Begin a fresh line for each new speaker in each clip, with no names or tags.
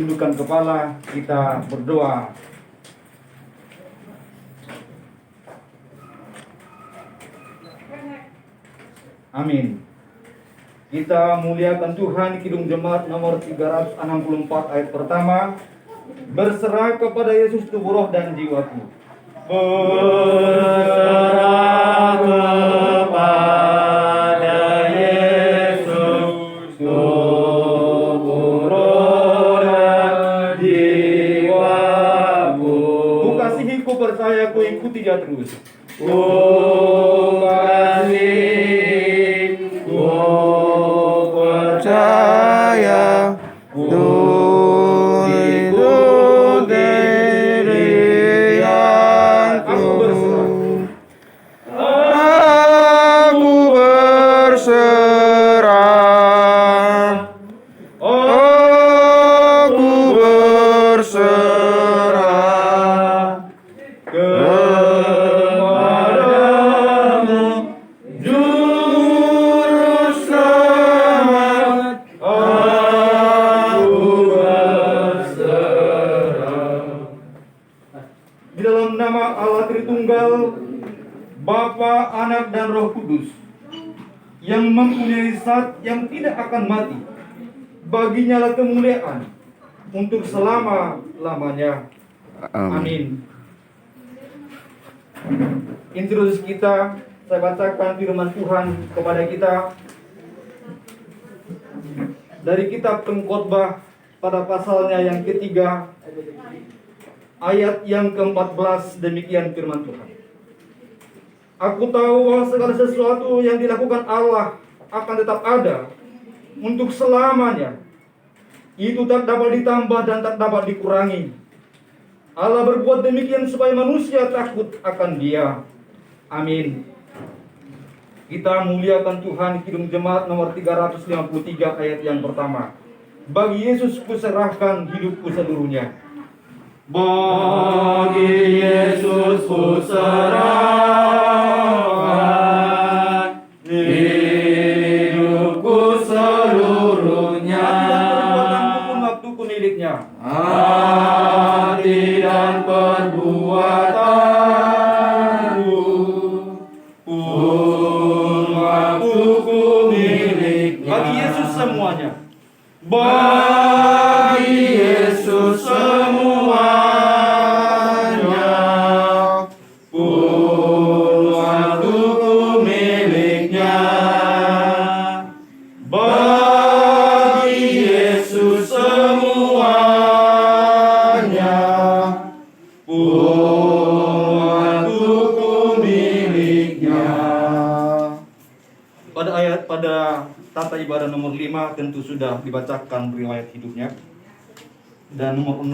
Tundukkan kepala, kita berdoa. Amin. Kita muliakan Tuhan. Kidung Jemaat nomor 364 ayat pertama. Berserah kepada Yesus tubuh, roh, dan jiwaku.
Berserah kepada Yesus tubuh, roh, dan jiwaku.
Ku kasihi, ku percaya, ku ikuti dia terus.
Ku kasih, ku percaya, ku ikuti pilihanku. Aku berserah, aku berserah kepadamu, Juru Selamat. Aku berserah.
Di dalam nama Allah Tritunggal, Bapa, Anak, dan Roh Kudus, yang mempunyai zat yang tidak akan mati, baginya lah kemuliaan untuk selama-lamanya. Amin. Introduksi kita, saya bacakan firman Tuhan kepada kita dari kitab Pengkhotbah pada pasalnya yang ketiga, ayat yang ke-14. Demikian firman Tuhan. Aku tahu bahwa segala sesuatu yang dilakukan Allah akan tetap ada untuk selamanya. Itu tak dapat ditambah dan tak dapat dikurangi. Allah berbuat demikian supaya manusia takut akan Dia. Amin. Kita muliakan Tuhan. Kidung Jemaat nomor 353 ayat yang pertama. Bagi Yesus kuserahkan hidupku seluruhnya.
Bagi Yesus kuserahkan hidupku seluruhnya.
Perbuatanku pun waktuku miliknya.
Hati dan perbuatanku pun waktuku miliknya.
Bagi Yesus semuanya.
Bagi Yesus semuanya, pun waktuku miliknya. Bagi Yesus semuanya, pun waktuku miliknya.
Pada tata ibadah nomor 5 tentu sudah dibacakan riwayat hidupnya. Dan nomor 6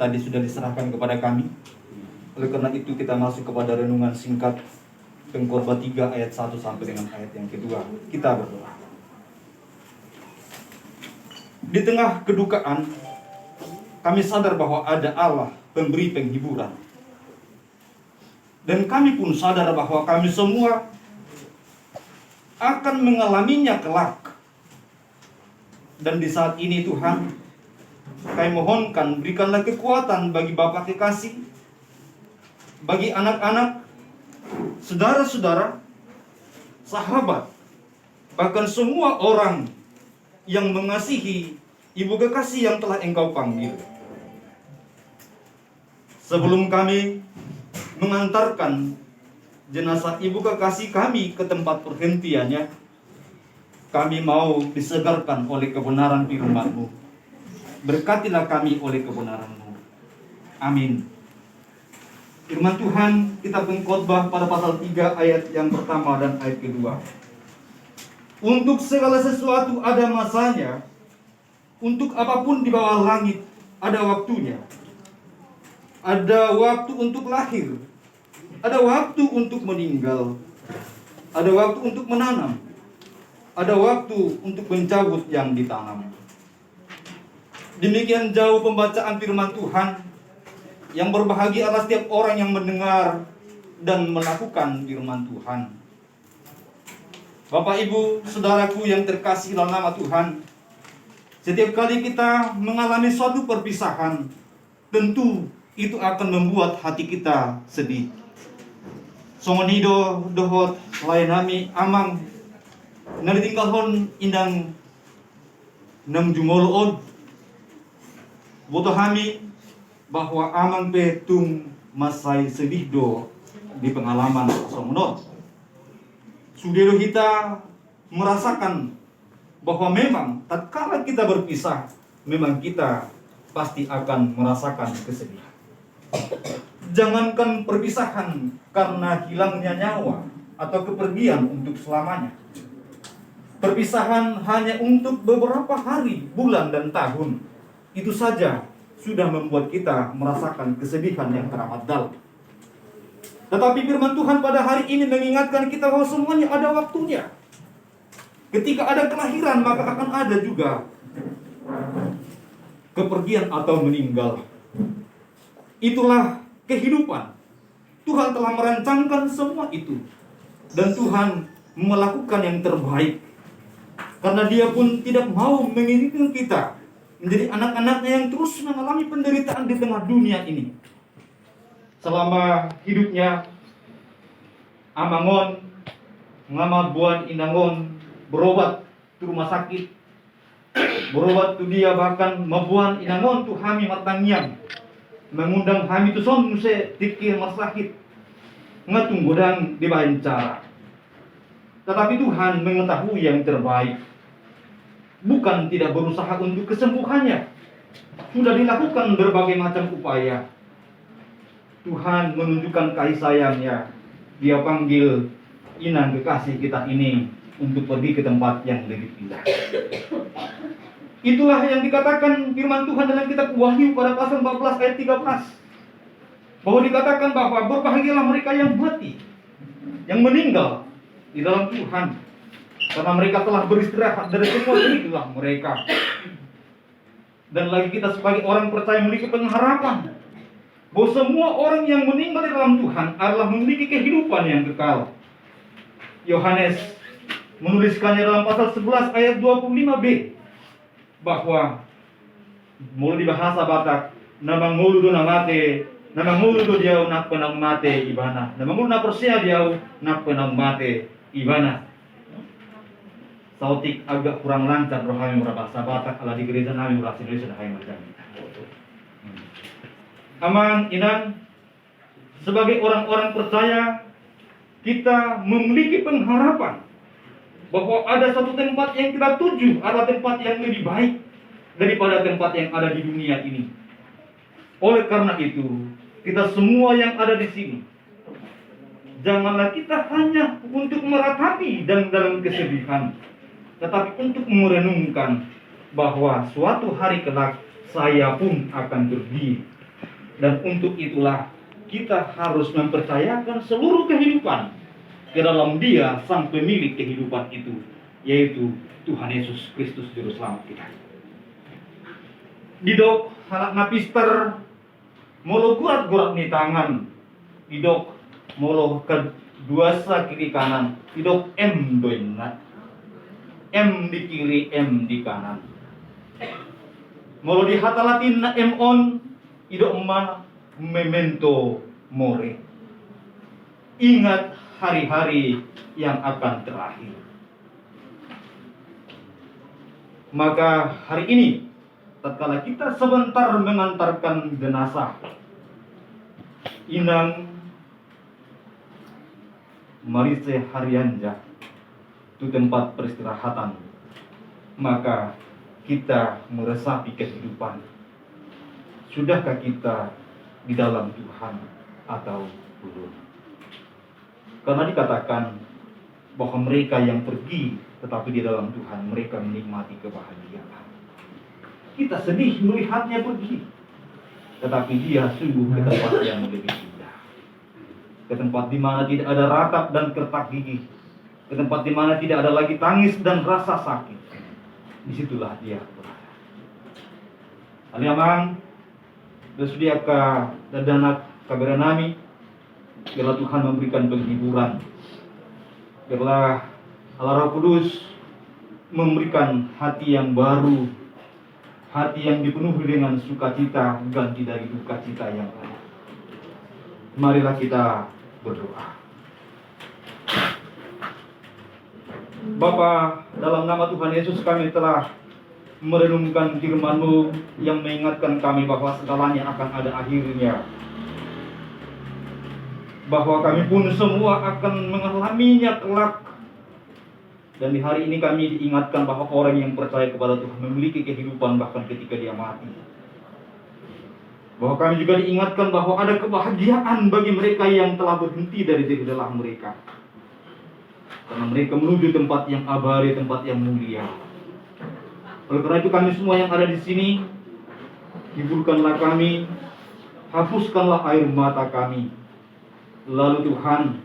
tadi sudah diserahkan kepada kami. Oleh karena itu kita masuk kepada renungan singkat Pengkhotbah 3 ayat 1 sampai dengan ayat yang kedua. Kita berdoa. Di tengah kedukaan, kami sadar bahwa ada Allah pemberi penghiburan. Dan kami pun sadar bahwa kami semua akan mengalaminya kelak. Dan di saat ini Tuhan, kami mohonkan berikanlah kekuatan bagi Bapa kekasih, bagi anak-anak, saudara-saudara, sahabat, bahkan semua orang yang mengasihi Ibu kekasih yang telah Engkau panggil. Sebelum kami mengantarkan jenazah Ibu kekasih kami ke tempat perhentiannya, kami mau disegarkan oleh kebenaran firman-Mu. Berkatilah kami oleh kebenaran-Mu. Amin. Firman Tuhan kita Pengkhotbah pada pasal 3 ayat yang pertama dan ayat kedua. Untuk segala sesuatu ada masanya, untuk apapun di bawah langit ada waktunya. Ada waktu untuk lahir, ada waktu untuk meninggal, ada waktu untuk menanam, ada waktu untuk mencabut yang ditanam. Demikian jauh pembacaan firman Tuhan. Yang berbahagialah setiap orang yang mendengar dan melakukan firman Tuhan. Bapak, Ibu, saudaraku yang terkasih dalam nama Tuhan, Setiap kali kita mengalami suatu perpisahan, tentu itu akan membuat hati kita sedih. Songonido dohot lain nami amang naritingkahon indang nam jumolood. Boto kami bahwa amang petung masai sedih do di pengalaman songonot. Sudero kita merasakan bahwa memang tatkala kita berpisah, memang kita pasti akan merasakan kesedihan. Jangankan perpisahan karena hilangnya nyawa atau kepergian untuk selamanya. Perpisahan hanya untuk beberapa hari, bulan, dan tahun, itu saja sudah membuat kita merasakan kesedihan yang teramat dalam. Tetapi firman Tuhan pada hari ini mengingatkan kita bahwa semuanya ada waktunya. Ketika ada kelahiran, maka akan ada juga kepergian atau meninggal. Itulah kehidupan. Tuhan telah merancangkan semua itu. Dan Tuhan melakukan yang terbaik. Karena Dia pun tidak mau menginginkan kita menjadi anak-anaknya yang terus mengalami penderitaan di tengah dunia ini. Selama hidupnya, Amangon, ngama buan inangon, berobat ke rumah sakit, berobat tu dia bahkan mabuan inangon tu hami martangiang, mengundang hami tu son muse tikir marsakit, ngatung godang di bahan cara. Tetapi Tuhan mengetahui yang terbaik, bukan tidak berusaha untuk kesembuhannya. Sudah dilakukan berbagai macam upaya. Tuhan menunjukkan kasih sayangnya. Dia panggil inang kekasih kita ini untuk pergi ke tempat yang lebih indah. Itulah yang dikatakan firman Tuhan dalam kitab Wahyu pada pasal 14 ayat 13. Bahwa dikatakan bahwa berbahagialah mereka yang mati, yang meninggal di dalam Tuhan, karena mereka telah beristirahat dari semua dirilah mereka. Dan lagi kita sebagai orang percaya memiliki pengharapan bahwa semua orang yang meninggal di dalam Tuhan adalah memiliki kehidupan yang kekal. Yohanes menuliskannya dalam pasal 11 ayat 25b bahwa mulai di bahasa Batak, namang mulu do namate, namang mulu do diau nak penang mate ibana, namang mulu na persia diau nak penang mate ibana. Sautik agak kurang lancar rohani berbahasa Batak ala di gereja nami bahasa Indonesia dah macam. Amang inan, sebagai orang-orang percaya, kita memiliki pengharapan bahwa ada satu tempat yang kita tuju, adalah tempat yang lebih baik daripada tempat yang ada di dunia ini. Oleh karena itu, kita semua yang ada di sini, janganlah kita hanya untuk meratapi dan dalam kesedihan, tetapi untuk merenungkan bahwa suatu hari kelak saya pun akan pergi. Dan untuk itulah kita harus mempercayakan seluruh kehidupan ke dalam Dia, sang pemilik kehidupan itu, yaitu Tuhan Yesus Kristus Juru Selamat kita. Didok halak napister molo gurat-gurat ni tangan, didok molo kedua sa kiri kanan, didok doinat, M di kiri, M di kanan. Molo di hatalatin na M on, idok ma memento mori. Ingat hari-hari yang akan terakhir. Maka hari ini, tatkala kita sebentar mengantarkan jenazah Inang Marise Haryanja itu tempat peristirahatan, maka kita meresapi kehidupan. Sudahkah kita di dalam Tuhan atau belum? Karena dikatakan bahwa mereka yang pergi tetapi di dalam Tuhan mereka menikmati kebahagiaan. Kita sedih melihatnya pergi, tetapi dia sungguh ke tempat yang lebih indah, ke tempat di mana tidak ada ratap dan kertak gigi, ke tempat di mana tidak ada lagi tangis dan rasa sakit. Disitulah dia berada. Aliamang bersedia ke dadanak kaberanami, biarlah Tuhan memberikan penghiburan, biarlah Allah Roh Kudus memberikan hati yang baru hati yang dipenuhi dengan sukacita ganti dari duka cita yang ada. Marilah kita berdoa. Bapa, dalam nama Tuhan Yesus kami telah merenungkan firman-Mu yang mengingatkan kami bahwa segalanya akan ada akhirnya. Bahwa kami pun semua akan mengalaminya kelak. Dan di hari ini kami diingatkan bahwa orang yang percaya kepada Tuhan memiliki kehidupan bahkan ketika dia mati. Bahwa kami juga diingatkan bahwa ada kebahagiaan bagi mereka yang telah berhenti dari diri lelah mereka. Karena mereka menuju tempat yang abadi, tempat yang mulia. Oleh karena itu kami semua yang ada di sini, hiburkanlah kami, hapuskanlah air mata kami. Lalu Tuhan,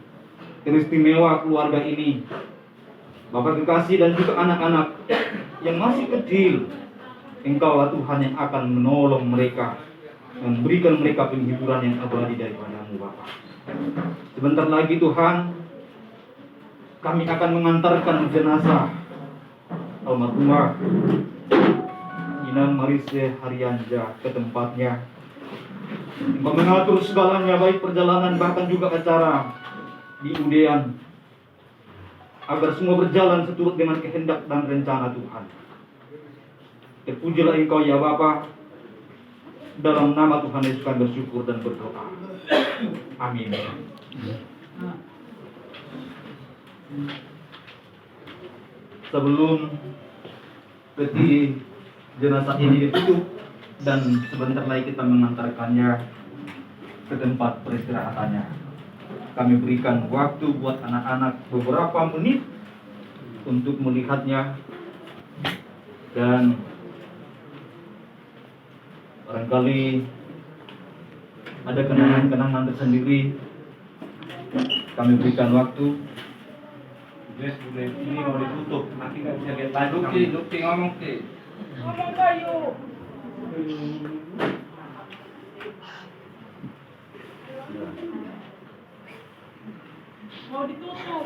teristimewa keluarga ini, Bapak kekasih dan juga anak-anak yang masih kecil, Engkaulah Tuhan yang akan menolong mereka, memberikan mereka penghiburan yang abadi daripada-Mu Bapa. Sebentar lagi Tuhan, kami akan mengantarkan jenazah almarhumah Inang Marise Haryanja ke tempatnya. Engkau mengatur segalanya, baik perjalanan bahkan juga acara di Udean, agar semua berjalan seturut dengan kehendak dan rencana Tuhan. Terpujilah Engkau ya Bapa. Dalam nama Tuhan Yesus kami bersyukur dan berdoa. Amin. Sebelum peti jenazah ini ditutup dan sebentar lagi kita mengantarkannya ke tempat peristirahatannya, kami berikan waktu buat anak-anak beberapa menit untuk melihatnya, dan barangkali ada kenangan-kenangan tersendiri. Kami berikan waktu. Ini mau ditutup, nanti nggak bisa lihat lagi. Lukti ngomong Ki.
Ngomong kayu. Mau ditutup.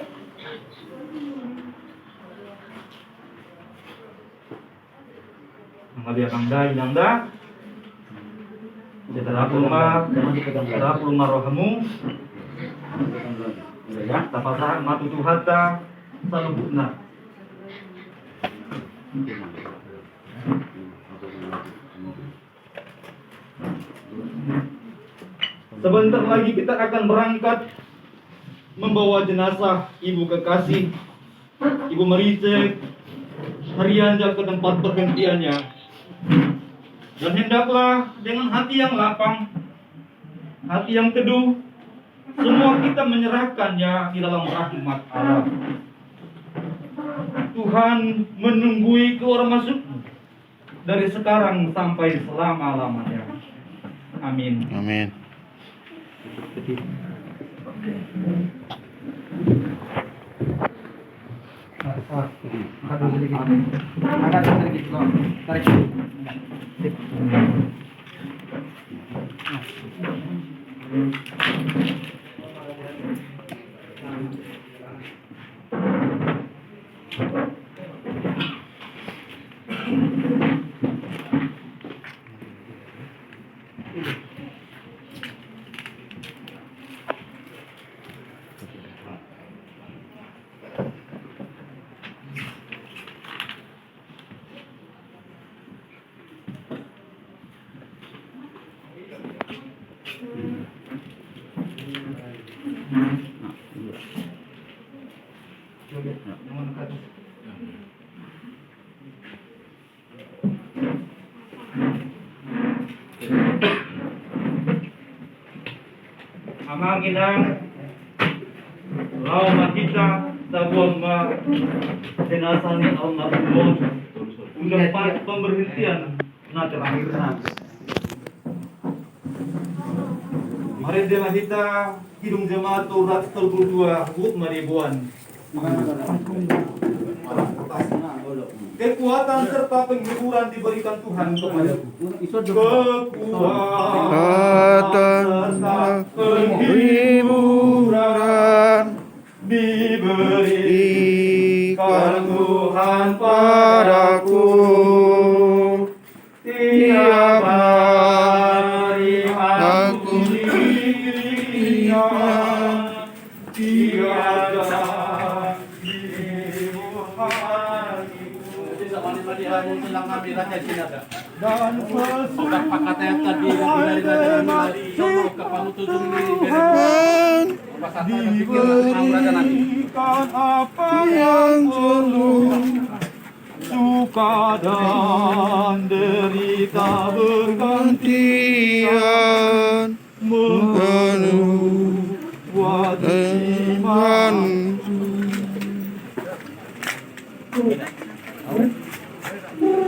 Yang dah. Darapul marohamu. Ya, tapasa matu tuhata salubutna. Sebentar lagi kita akan berangkat membawa jenazah Ibu kekasih Ibu Marise Haryanja ke tempat pergantiannya. Dan hendaklah dengan hati yang lapang, hati yang teduh, semua kita menyerahkannya di dalam rahmat Allah. Tuhan menunggui keluar masukmu dari sekarang sampai selama-lamanya. Amin.
Amin.
Amanginang lau makita tabuang ma jenazah ni almarhum udah part pemberhentian nah terakhir nah. Mari dia kita hidung jemaat Taurat 32 hut maribuan. Kekuatan serta penghiburan diberikan Tuhan kepadaku. Kekuatan serta penghiburan diberikan Tuhan padaku.
bisa mani-mani mo silang kami rakyat sinaga.
dan
Pagkat pakatayat tadi
sesuai dengan
kapangutudong ni
Tuhan
Diberikan
diberikan apa yang perlu, suka dan derita bergantian.